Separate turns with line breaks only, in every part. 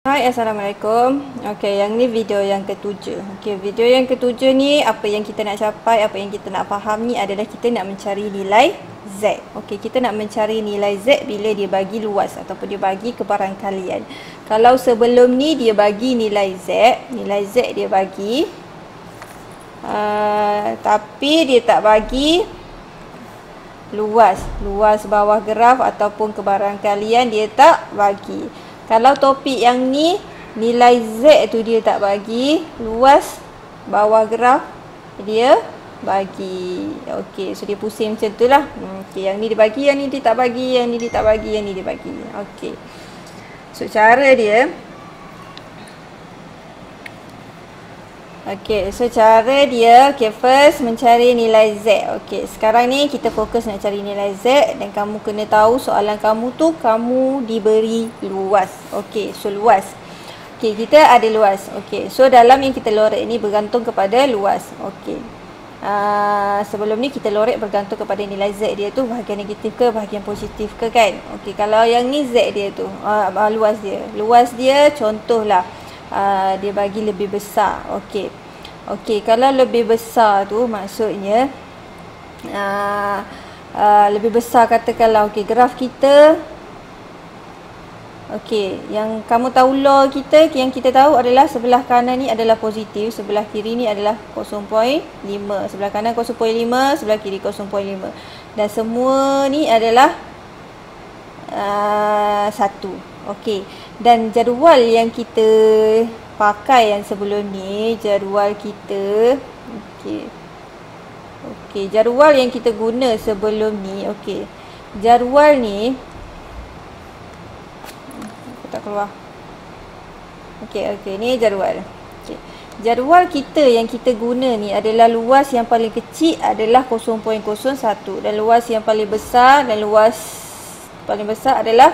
Hai, Assalamualaikum. Okey, yang ni video yang ketujuh. Okey, video yang ketujuh ni apa yang kita nak capai, apa yang kita nak faham ni adalah kita nak mencari nilai Z. Okey, kita nak mencari nilai Z bila dia bagi luas ataupun dia bagi kebarangkalian. Kalau sebelum ni dia bagi nilai Z dia bagi tapi dia tak bagi luas bawah graf ataupun kebarangkalian dia tak bagi. Kalau topik yang ni nilai Z tu dia tak bagi, luas bawah graf dia bagi. Okey, so dia pusing macam tu lah. Okey, yang ni dia bagi, yang ni dia tak bagi, yang ni dia tak bagi, yang ni dia bagi. Okey. So cara dia okey, first mencari nilai Z. Okey, sekarang ni kita fokus nak cari nilai Z dan kamu kena tahu soalan kamu tu kamu diberi luas. Okey, so luas. Okey, kita ada luas. Okey, so dalam yang kita lorek ni bergantung kepada luas. Okey. Sebelum ni kita lorek bergantung kepada nilai Z dia tu bahagian negatif ke bahagian positif ke kan. Okey, kalau yang ni Z dia tu luas dia. Luas dia contohlah dia bagi lebih besar. Okey. Okey, kalau lebih besar tu maksudnya lebih besar katakanlah okey graf kita. Okey, yang kamu tahu law kita yang kita tahu adalah sebelah kanan ni adalah positif, sebelah kiri ni adalah 0.5. Sebelah kanan 0.5, sebelah kiri 0.5. Dan semua ni adalah 1. Okey. Dan jadual yang kita pakai yang sebelum ni, jadual kita okey, jadual yang kita guna sebelum ni, okey. Jadual ni aku tak keluar. Okey, ni jadual. Okey. Jadual kita yang kita guna ni adalah luas yang paling kecil adalah 0.01 dan luas yang paling besar adalah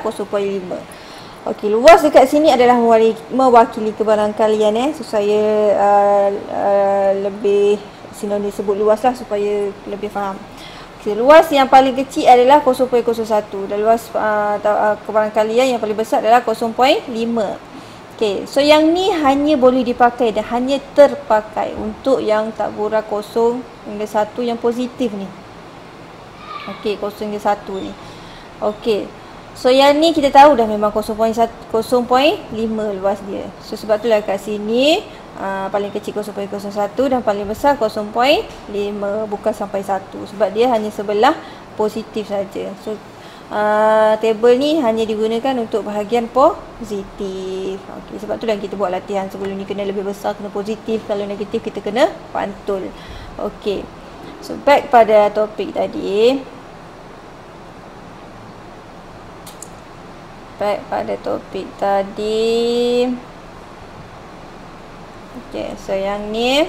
0.5. Okey, luas dekat sini adalah mewakili kebarangkalian so saya lebih sini disebut luas lah supaya lebih faham. Okey, luas yang paling kecil adalah 0.01 dan luas kebarangkalian yang paling besar adalah 0.5. Okey, so yang ni hanya boleh dipakai dan hanya terpakai untuk yang tabura 0 hingga 1 yang positif ni. Okey, 0 hingga 1 ni. Okey. So yang ni kita tahu dah memang 0.5 luas dia. So sebab itulah kat sini paling kecil 0.01 dan paling besar 0.5, bukan sampai 1 sebab dia hanya sebelah positif saja. So table ni hanya digunakan untuk bahagian positif. Okey, sebab itulah kita buat latihan sebelum ni, kena lebih besar, kena positif, kalau negatif kita kena pantul. Okey. So back pada topik tadi. Okey, so yang ni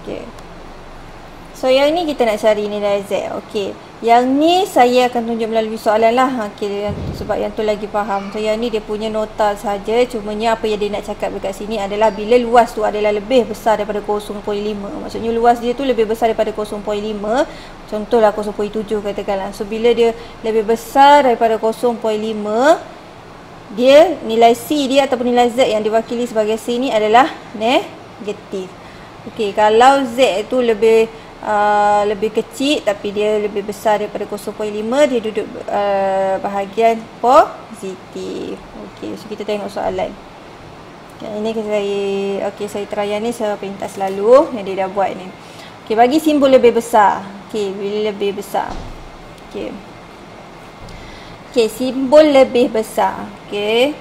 okey. So yang ni kita nak cari nilai Z. Okey. Yang ni saya akan tunjuk melalui soalan lah. Okey, sebab yang tu lagi faham. So yang ni dia punya nota saja. Cumanya apa yang dia nak cakap dekat sini adalah bila luas tu adalah lebih besar daripada 0.5. Maksudnya luas dia tu lebih besar daripada 0.5. Contohlah 0.7 katakanlah. So bila dia lebih besar daripada 0.5, dia nilai C dia ataupun nilai Z yang diwakili sebagai C ni adalah negatif. Okey, kalau Z tu lebih kecil tapi dia lebih besar daripada 0.5, dia duduk bahagian positif. Okey, so kita tengok soalan. Ini saya try ni saya pintas selalu yang dia dah buat ni. Okey, bagi simbol lebih besar. Okey, bila lebih besar. Okey, simbol lebih besar. Okey,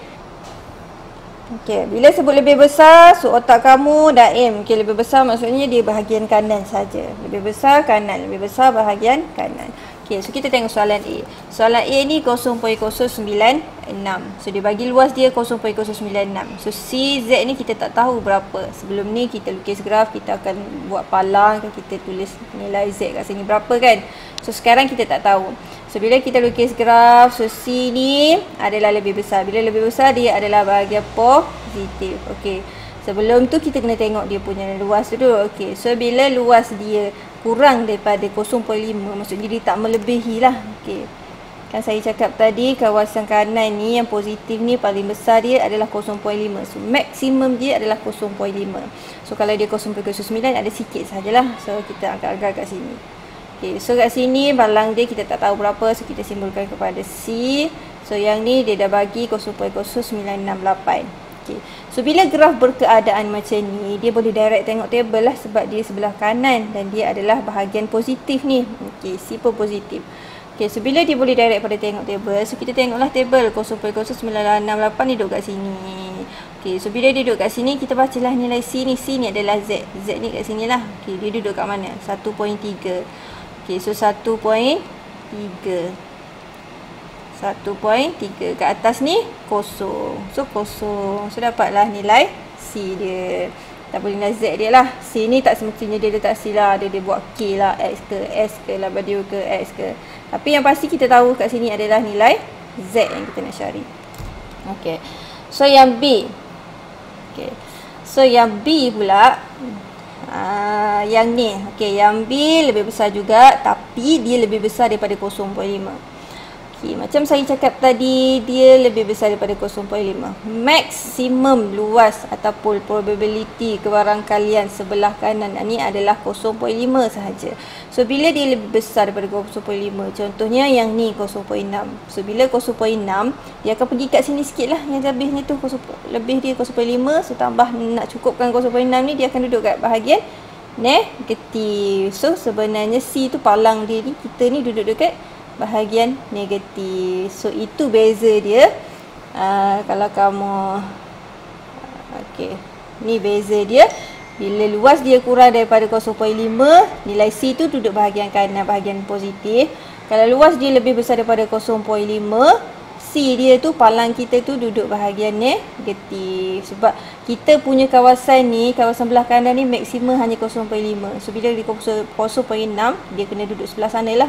bila sebut lebih besar, so otak kamu daim. Okey, lebih besar maksudnya dia bahagian kanan saja. Lebih besar kanan, lebih besar bahagian kanan. Okey, so kita tengok soalan A. Soalan A ni 0.096. So dia bagi luas dia 0.096. So C, Z ni kita tak tahu berapa. Sebelum ni kita lukis graf, kita akan buat palang, kita tulis nilai Z kat sini berapa kan. So sekarang kita tak tahu. So bila kita lukis graf, so C ni adalah lebih besar. Bila lebih besar dia adalah bahagian positif. Okey. Sebelum tu kita kena tengok dia punya luas dulu. Okey. So bila luas dia kurang daripada 0.5, maksudnya dia tak melebihi lah. Okey. Kan saya cakap tadi kawasan kanan ni yang positif ni paling besar dia adalah 0.5. So maksimum dia adalah 0.5. So kalau dia 0.09 ada sikit sajalah. So kita agak-agak kat sini. Okey, so kat sini balang dia kita tak tahu berapa, so kita simbolkan kepada C. So yang ni dia dah bagi 0.0968. Okey. So bila graf berkeadaan macam ni, dia boleh direct tengok table lah sebab dia sebelah kanan dan dia adalah bahagian positif ni. Okey, C pun positif. Okey, so bila dia boleh direct pada tengok table, so kita tengoklah table 0.0968 ni duduk kat sini. Okey, so bila dia duduk kat sini, kita bacalah nilai C ni. C ni adalah Z. Z ni kat sini lah. Okey, dia duduk kat mana? 1.3. Okey, so 1.3. 1.3. Kat atas ni kosong. So kosong. So dapatlah nilai C dia. Tak boleh nilai Z dia lah. C ni tak semestinya dia letak C lah. Dia buat K lah, X ke, S ke, labadio ke, X ke. Tapi yang pasti kita tahu kat sini adalah nilai Z yang kita nak cari. Okey. So yang B. Okey. So yang B pula yang ni. Okey, yang B lebih besar juga tapi dia lebih besar daripada 0.5. Okey, macam saya cakap tadi, dia lebih besar daripada 0.5. Maksimum luas ataupun probability kebarangkalian sebelah kanan ni adalah 0.5 sahaja. So bila dia lebih besar daripada 0.5, contohnya yang ni 0.6. So bila 0.6, dia akan pergi kat sini sikit lah. Yang lebihnya tu lebih dia 0.5. So tambah nak cukupkan 0.6 ni, dia akan duduk kat bahagian negatif. So sebenarnya C tu palang dia ni, kita ni duduk dekat bahagian negatif. So itu beza dia. Kalau kamu okey, ni beza dia. Bila luas dia kurang daripada 0.5, nilai C tu duduk bahagian kanan, bahagian positif. Kalau luas dia lebih besar daripada 0.5, C dia tu, palang kita tu duduk bahagian negatif. Sebab kita punya kawasan ni, kawasan belah kanan ni maksimum hanya 0.5. So bila dia 0.6, dia kena duduk sebelah sana lah.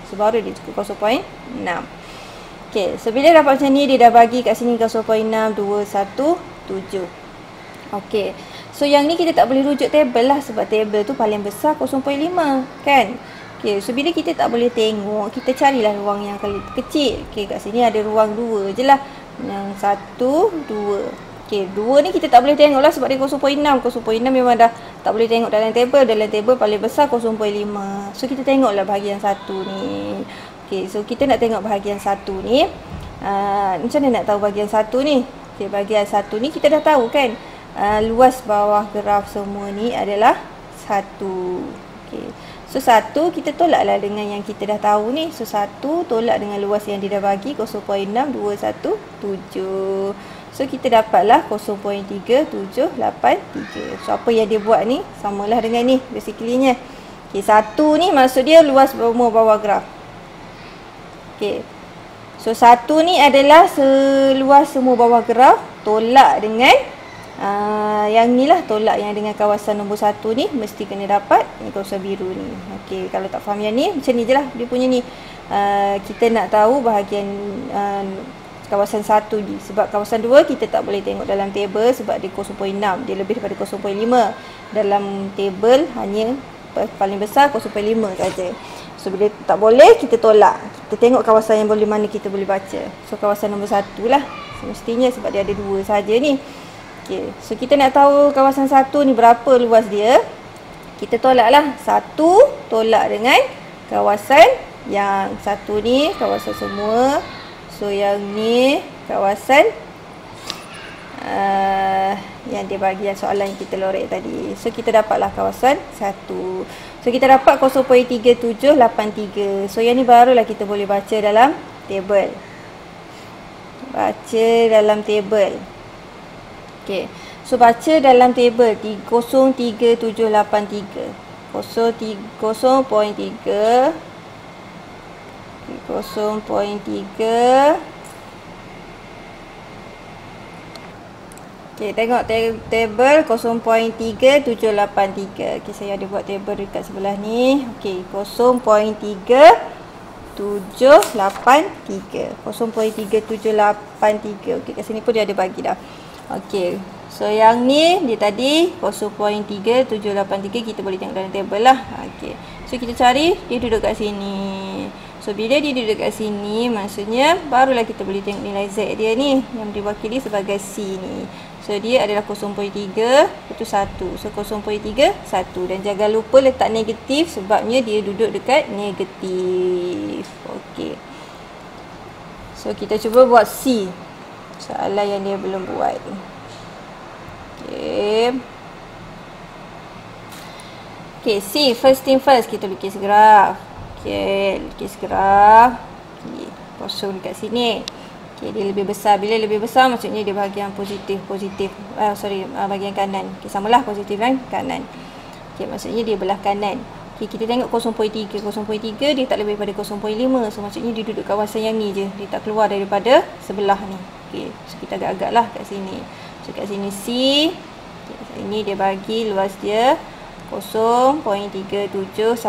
So baru dia cukup 0.6. Okay, so bila dapat macam ni, dia dah bagi kat sini 0.6217. Okay, so yang ni kita tak boleh rujuk table lah sebab table tu paling besar 0.5 kan. Okay, so bila kita tak boleh tengok, kita carilah ruang yang kecil. Okay, kat sini ada ruang 2 je lah. Yang 1, 2. Okay, 2 ni kita tak boleh tengok lah sebab dia 0.6. 0.6 memang dah tak boleh tengok dalam table. Dalam table paling besar 0.5. So kita tengoklah bahagian 1 ni. Okay, so kita nak tengok bahagian 1 ni. Macam mana nak tahu bahagian 1 ni? Okay, bahagian 1 ni kita dah tahu kan. Luas bawah graf semua ni adalah 1. Okay. So 1 kita tolaklah dengan yang kita dah tahu ni. So 1 tolak dengan luas yang dia dah bagi 0.6217. So kita dapatlah 0.3783. So apa yang dia buat ni samalah dengan ni basically-nya. Okay, 1 ni maksud dia luas bawah graf. Okay. So 1 ni adalah seluas semua bawah graf tolak dengan yang ni lah, tolak yang dengan kawasan nombor 1 ni mesti kena dapat ni kawasan biru ni. Okey, kalau tak faham yang ni macam ni je lah dia punya ni. Kita nak tahu bahagian kawasan 1 ni sebab kawasan 2 kita tak boleh tengok dalam table sebab dia 0.6, dia lebih daripada 0.5. Dalam table hanya paling besar 0.5 saja. So bila tak boleh kita tolak, kita tengok kawasan yang boleh mana kita boleh baca. So kawasan nombor 1 lah semestinya sebab dia ada 2 saja ni. Okay. So kita nak tahu kawasan 1 ni berapa luas dia. Kita tolaklah 1 tolak dengan kawasan yang 1 ni, kawasan semua. So yang ni kawasan yang dia bagi yang soalan yang kita lorek tadi. So kita dapatlah kawasan 1. So kita dapat 0.3783. So yang ni barulah kita boleh baca dalam table. Baca dalam table. Okay. So baca dalam table 0.3783. 0.3 0.3. Okay, tengok table 0.3783. Okay, saya ada buat table dekat sebelah ni. Okay, 0.3783. 0.3783. Okay, kat sini pun dia ada bagi dah. Okay, So yang ni dia tadi 0.3783 kita boleh tengok dalam table lah. Okey. So kita cari dia duduk kat sini. So bila dia duduk kat sini maksudnya barulah kita boleh tengok nilai Z dia ni yang diwakili sebagai C ni. So dia adalah 0.3 itu 1. So 0.3 1 dan jangan lupa letak negatif sebabnya dia duduk dekat negatif. Okey. So kita cuba buat C. Soalan yang dia belum buat. Okay, C. First thing first, kita lukis graf. Okay, lukis graf. Okay, kosong dekat sini. Okay, dia lebih besar. Bila lebih besar, maksudnya dia bahagian positif. Bahagian kanan. Okay, samalah positif kan, kanan. Okay, maksudnya dia belah kanan. Okay, kita tengok 0.3. 0.3 dia tak lebih daripada 0.5. So, maksudnya dia duduk kawasan yang ni je. Dia tak keluar daripada sebelah ni. Okay, so kita agak-agak lah kat sini. So kat sini C. Okay, ini dia bagi luas dia 0.3715.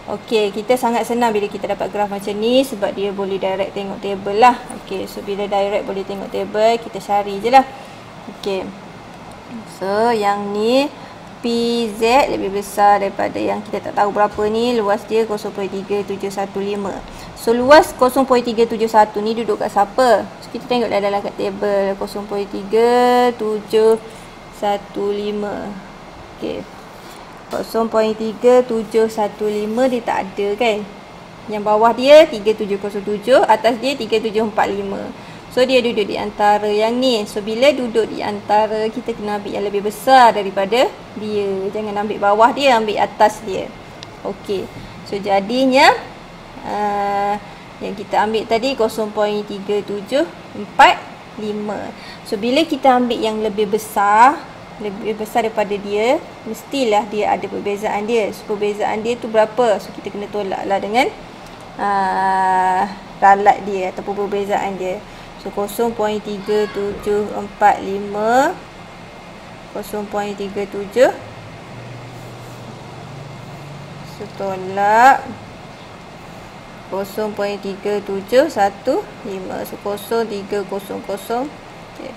Okey, kita sangat senang bila kita dapat graf macam ni sebab dia boleh direct tengok table lah. Okey, so bila direct boleh tengok table, kita cari je lah. Okey. So yang ni PZ lebih besar daripada yang kita tak tahu berapa ni, luas dia 0.3715. So luas 0.371 ni duduk kat siapa? So kita tengok dalam kat table 0.3715. Okey. 0.3715 dia tak ada kan? Yang bawah dia 3707, atas dia 3745. So dia duduk di antara yang ni. So bila duduk di antara, kita kena ambil yang lebih besar daripada dia. Jangan ambil bawah dia, ambil atas dia. Okey. So jadinya yang kita ambil tadi 0.3745. So bila kita ambil yang lebih besar daripada dia, mestilah dia ada perbezaan dia. So perbezaan dia tu berapa? So kita kena tolak lah dengan ralat dia ataupun perbezaan dia. So 0.3745 0.37 so tolak 0.3715. So 0.300. Okay.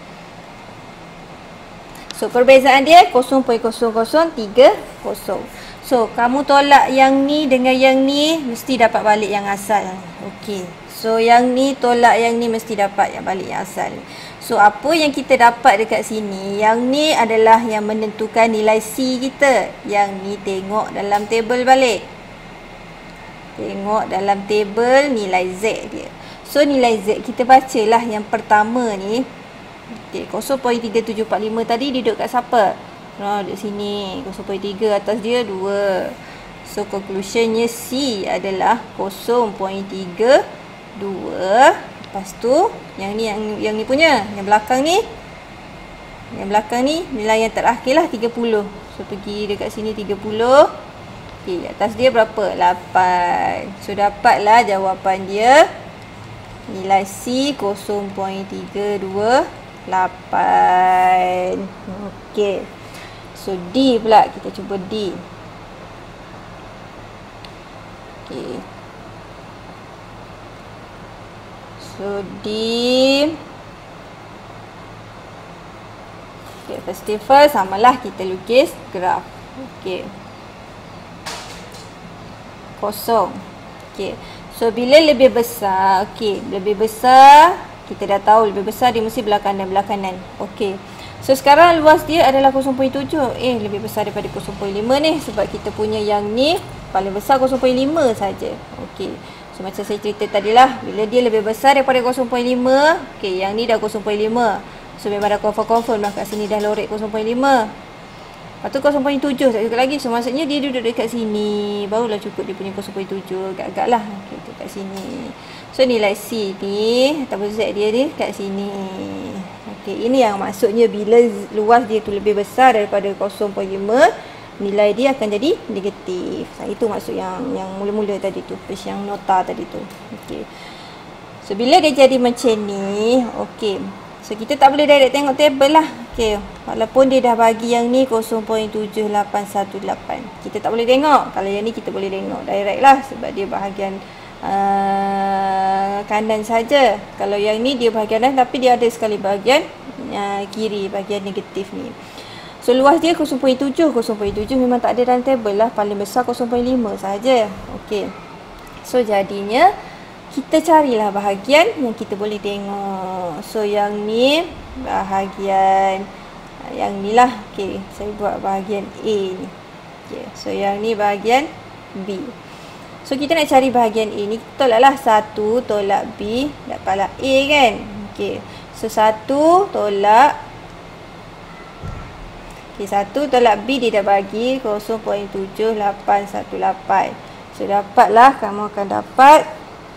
So perbezaan dia 0.0030. So kamu tolak yang ni dengan yang ni, mesti dapat balik yang asal. Okey. So yang ni tolak yang ni, mesti dapat yang balik yang asal. So apa yang kita dapat dekat sini, yang ni adalah yang menentukan nilai C kita. Yang ni tengok dalam table balik. Tengok dalam table nilai Z dia. So nilai Z kita bacalah yang pertama ni. Okay, 0.3745 tadi duduk kat siapa? Duduk sini. 0.3 atas dia 2. So conclusionnya C adalah 0.32. Lepas tu yang ni punya, yang belakang ni. Yang belakang ni nilai yang terakhir lah 30. So pergi dekat sini 30. Okey, atas dia berapa? 8. So dapatlah jawapan dia. Nilai C 0.328. Okey. So D pula, kita cuba D. Okey. So D. Okay, first samalah kita lukis graf. Okey. Kosong. Okey. So bila lebih besar, okey, lebih besar, kita dah tahu lebih besar dia mesti belah kanan. Okey. So sekarang luas dia adalah 0.7. Lebih besar daripada 0.5 ni sebab kita punya yang ni paling besar 0.5 saja. Okey. So macam saya cerita tadilah, bila dia lebih besar daripada 0.5, okey, yang ni dah 0.5. So memang dah confirm dah kat sini dah lorek 0.5. Lepas tu 0.7 tak cukup lagi. So maksudnya dia duduk dekat sini, barulah cukup dia punya 0.7. Agak-agak lah kat sini. So nilai C ni ataupun Z dia ni kat sini. Okey, ini yang maksudnya bila luas dia tu lebih besar daripada 0.5, nilai dia akan jadi negatif. Itu maksud yang mula-mula tadi tu, yang nota tadi tu. Okey. So bila dia jadi macam ni, okey. So kita tak boleh direct tengok table lah. Okey, walaupun dia dah bagi yang ni 0.7818. Kita tak boleh tengok. Kalau yang ni kita boleh tengok direct lah sebab dia bahagian kanan saja. Kalau yang ni dia bahagian kanan tapi dia ada sekali bahagian kiri, bahagian negatif ni. So luas dia 0.7. 0.7 memang tak ada dalam tabel lah. Paling besar 0.5 sahaja. Okey. So jadinya kita carilah bahagian yang kita boleh tengok. So yang ni bahagian yang ni lah. Okey, saya buat bahagian A ni. Okey. So yang ni bahagian B. So kita nak cari bahagian A ni, kita tolaklah 1 tolak B, dapatlah A kan. Okey. So 1 tolak 1 tolak B dia dah bagi 0.7818. So dapatlah, kamu akan dapat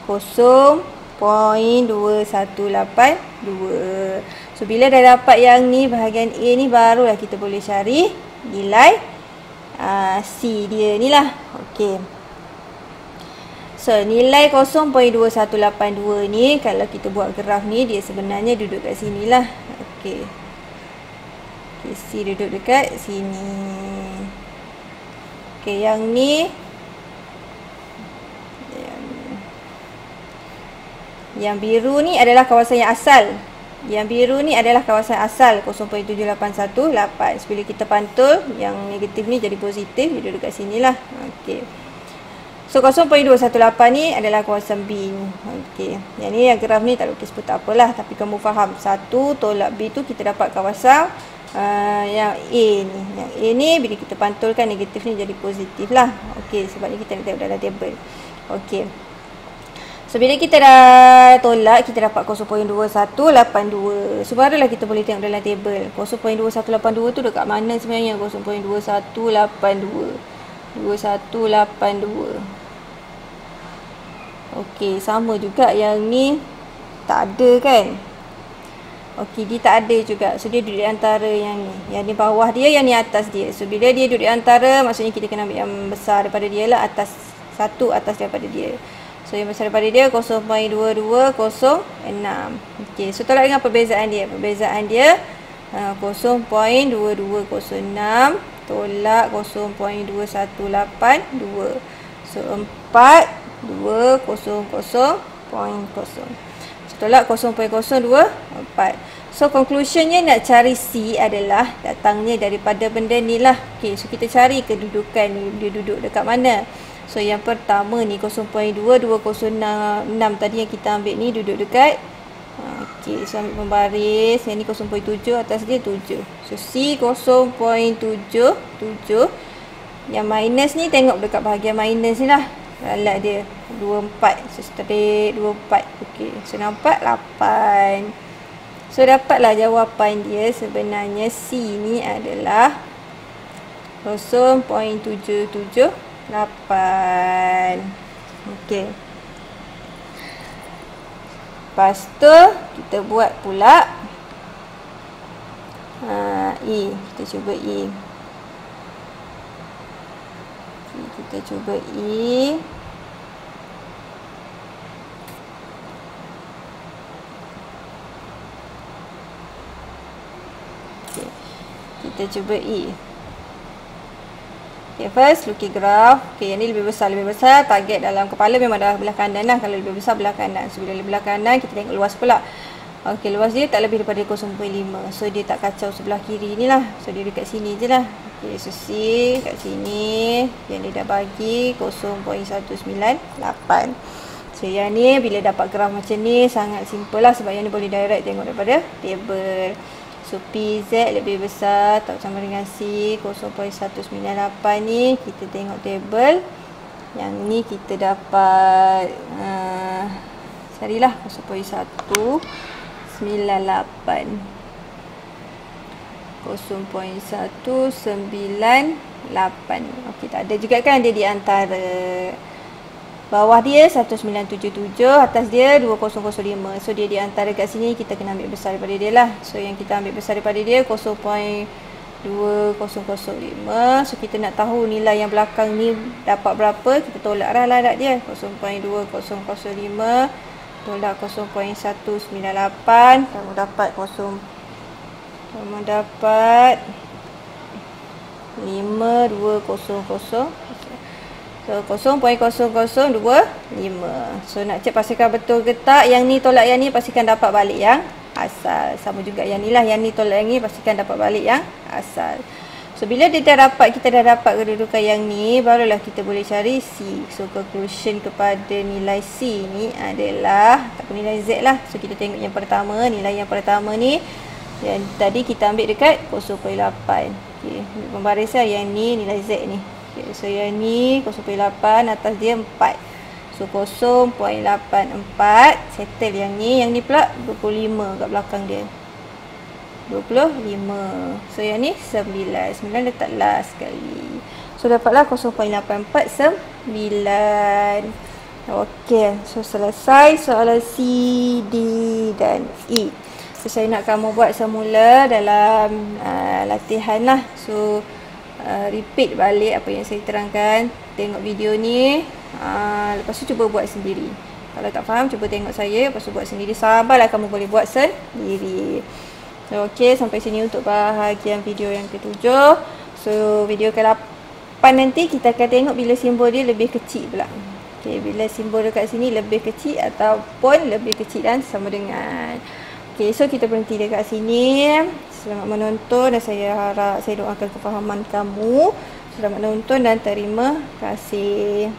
0.2182. So bila dah dapat yang ni, bahagian A ni, barulah kita boleh cari nilai C dia ni lah. Okey. So nilai 0.2182 ni, kalau kita buat graf ni, dia sebenarnya duduk kat sini lah. Okey. C duduk dekat sini. Okey, yang ni yang biru ni adalah kawasan yang asal. Yang biru ni adalah kawasan asal 0.7818. So, bila kita pantul, yang negatif ni jadi positif, dia duduk kat sini lah. Okey. So 0.218 ni adalah kawasan B. Okey. Yang ni, yang graf ni tak lukis pun tak apalah, tapi kamu faham 1 tolak B tu kita dapat kawasan yang A ni. Yang A ni bila kita pantulkan negatif ni jadi positif lah. Okey, sebab ni kita nak tengok dalam tabel. Okey. So bila kita dah tolak, kita dapat 0.2182. So barulah kita boleh tengok dalam tabel 0.2182 tu dekat mana sebenarnya. 0.2182 2182. Okey, sama juga yang ni tak ada kan. Okey, dia tak ada juga. So dia duduk di antara yang ni. Yang ni bawah dia, yang ni atas dia. So bila dia duduk di antara, maksudnya kita kena ambil yang besar daripada dia lah. Satu atas daripada dia. So yang besar daripada dia 0.2206. Okey, so tolak dengan perbezaan dia. Perbezaan dia 0.2206 tolak 0.2182. So 4,200.0. Tolak 0.024. So conclusionnya nak cari C adalah datangnya daripada benda ni lah. Okay, so kita cari kedudukan ni, dia duduk dekat mana. So yang pertama ni 0.2206 tadi yang kita ambil ni duduk dekat okay, so ambil pembaris. Yang ni 0.7, atas dia 7. So C 0.77. Yang minus ni tengok dekat bahagian minus ni lah. Alat dia 24. So straight 24. Okey, so nampak 8. So dapatlah jawapan dia sebenarnya C ni adalah 0.778. Okey. Lepas tu kita buat pula E. Kita cuba E. Kita cuba E. Okay. Kita cuba E. Okay, first lukis graf. Okay, yang ni lebih besar. Target dalam kepala memang dah belah kanan lah. Kalau lebih besar belah kanan. So bila belah kanan, kita tengok luas pula. Okay, luas dia tak lebih daripada 0.5. So dia tak kacau sebelah kiri ni lah. So dia dekat sini je lah. Okay, so C kat sini. Yang dia dah bagi 0.198. So yang ni bila dapat graf macam ni sangat simple lah. Sebab yang ni boleh direct tengok daripada table. So PZ lebih besar tak sama dengan C 0.198 ni. Kita tengok table. Yang ni kita dapat carilah 0.198. 0.198. Okey, tak ada juga kan dia di antara. Bawah dia 1977, atas dia 2005. So dia di antara kat sini, kita kena ambil besar daripada dia lah. So yang kita ambil besar daripada dia 0.2005. So kita nak tahu nilai yang belakang ni dapat berapa, kita tolak lah larat dia. 0.2005 tolak 0.198, kamu dapat 5200. So 0.0025. So nak cek pastikan betul ke tak. Yang ni tolak yang ni, pastikan dapat balik yang asal. Sama juga yang ni lah, yang ni tolak yang ni, pastikan dapat balik yang asal. So bila kita dah dapat kedudukan yang ni, barulah kita boleh cari C. So conclusion kepada nilai C ni adalah tak nilai Z lah. So kita tengok yang pertama, nilai yang pertama ni yang tadi kita ambil dekat 0.8. Okey, pembarisan yang ni nilai Z ni. Okay, so yang ni 0.8, atas dia 4. So 0.84, settle yang ni pula 25 kat belakang dia. 25. So yang ni 9 letak last sekali. So dapatlah 0.84, 9. Okey, so selesai soalan C, D dan E. So saya nak kamu buat semula dalam latihan lah. So repeat balik apa yang saya terangkan. Tengok video ni, lepas tu cuba buat sendiri. Kalau tak faham, cuba tengok saya, lepas tu buat sendiri. Sabarlah kamu boleh buat sendiri. So, okey, sampai sini untuk bahagian video yang ke-7. So video ke-8 nanti kita akan tengok bila simbol dia lebih kecil pula. Okey, bila simbol dekat sini lebih kecil ataupun lebih kecil dan sama dengan. Okey, so kita berhenti dekat sini. Selamat menonton dan saya doakan kefahaman kamu. Selamat menonton dan terima kasih.